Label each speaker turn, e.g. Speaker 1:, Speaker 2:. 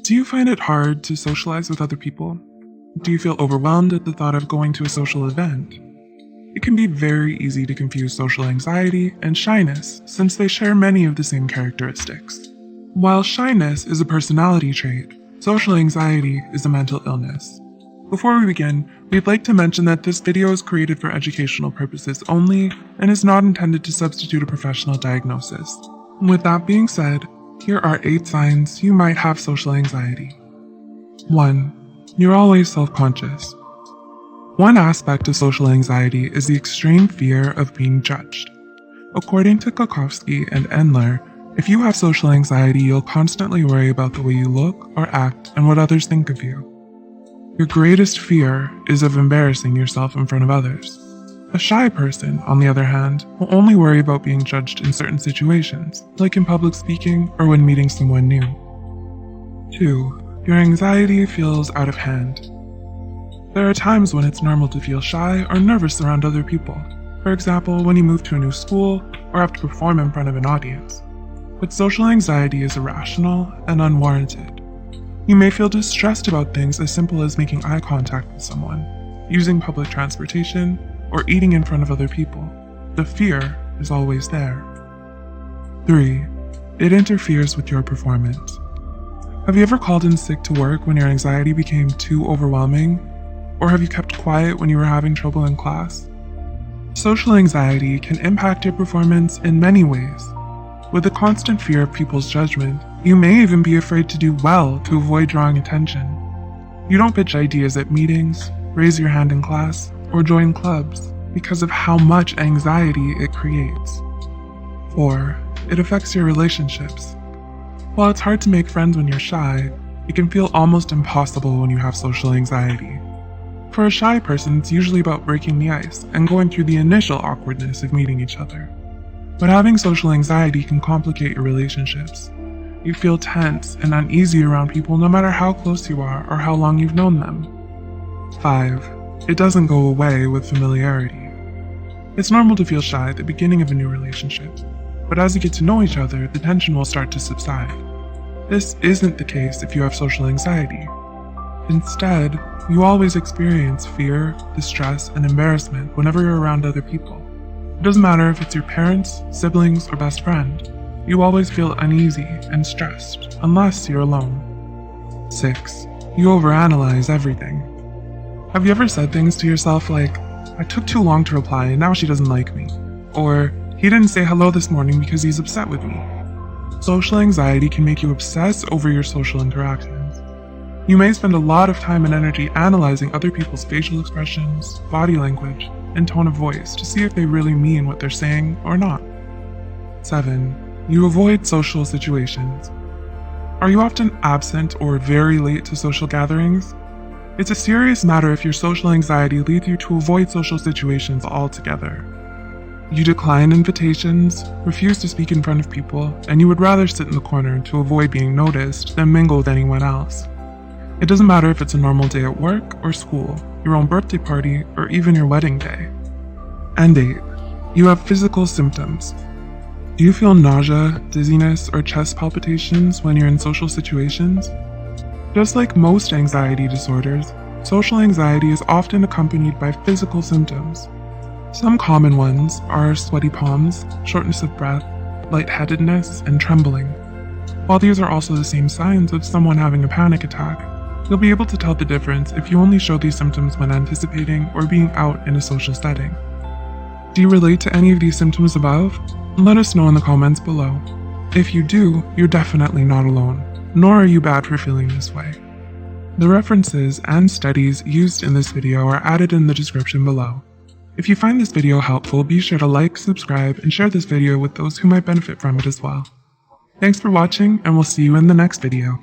Speaker 1: Do you find it hard to socialize with other people? Do you feel overwhelmed at the thought of going to a social event? It can be very easy to confuse social anxiety and shyness since they share many of the same characteristics. While shyness is a personality trait, social anxiety is a mental illness. Before we begin, we'd like to mention that this video is created for educational purposes only and is not intended to substitute a professional diagnosis. With that being said, here are 8 signs you might have social anxiety. 1. You're always self-conscious. One aspect of social anxiety is the extreme fear of being judged. According to Kokowski and Endler, if you have social anxiety, you'll constantly worry about the way you look or act and what others think of you. Your greatest fear is of embarrassing yourself in front of others. A shy person, on the other hand, will only worry about being judged in certain situations, like in public speaking or when meeting someone new. 2. Your anxiety feels out of hand. There are times when it's normal to feel shy or nervous around other people, for example, when you move to a new school or have to perform in front of an audience. But social anxiety is irrational and unwarranted. You may feel distressed about things as simple as making eye contact with someone, using public transportation, or eating in front of other people. The fear is always there. 3. It interferes with your performance. Have you ever called in sick to work when your anxiety became too overwhelming? Or have you kept quiet when you were having trouble in class? Social anxiety can impact your performance in many ways. With a constant fear of people's judgment, you may even be afraid to do well to avoid drawing attention. You don't pitch ideas at meetings, raise your hand in class, or join clubs because of how much anxiety it creates. 4. It affects your relationships. While it's hard to make friends when you're shy, it can feel almost impossible when you have social anxiety. For a shy person, it's usually about breaking the ice and going through the initial awkwardness of meeting each other. But having social anxiety can complicate your relationships. You feel tense and uneasy around people no matter how close you are or how long you've known them. 5. It doesn't go away with familiarity. It's normal to feel shy at the beginning of a new relationship, but as you get to know each other, the tension will start to subside. This isn't the case if you have social anxiety. Instead, you always experience fear, distress, and embarrassment whenever you're around other people. It doesn't matter if it's your parents, siblings, or best friend. You always feel uneasy and stressed, unless you're alone. 6. You overanalyze everything. Have you ever said things to yourself like, I took too long to reply and now she doesn't like me? Or, he didn't say hello this morning because he's upset with me. Social anxiety can make you obsess over your social interactions. You may spend a lot of time and energy analyzing other people's facial expressions, body language, and tone of voice to see if they really mean what they're saying or not. 7. You avoid social situations. Are you often absent or very late to social gatherings? It's a serious matter if your social anxiety leads you to avoid social situations altogether. You decline invitations, refuse to speak in front of people, and you would rather sit in the corner to avoid being noticed than mingle with anyone else. It doesn't matter if it's a normal day at work or school, your own birthday party, or even your wedding day. And 8. You have physical symptoms. Do you feel nausea, dizziness, or chest palpitations when you're in social situations? Just like most anxiety disorders, social anxiety is often accompanied by physical symptoms. Some common ones are sweaty palms, shortness of breath, lightheadedness, and trembling. While these are also the same signs of someone having a panic attack, you'll be able to tell the difference if you only show these symptoms when anticipating or being out in a social setting. Do you relate to any of these symptoms above? Let us know in the comments below. If you do, you're definitely not alone, nor are you bad for feeling this way. The references and studies used in this video are added in the description below. If you find this video helpful, be sure to like, subscribe, and share this video with those who might benefit from it as well. Thanks for watching, and we'll see you in the next video.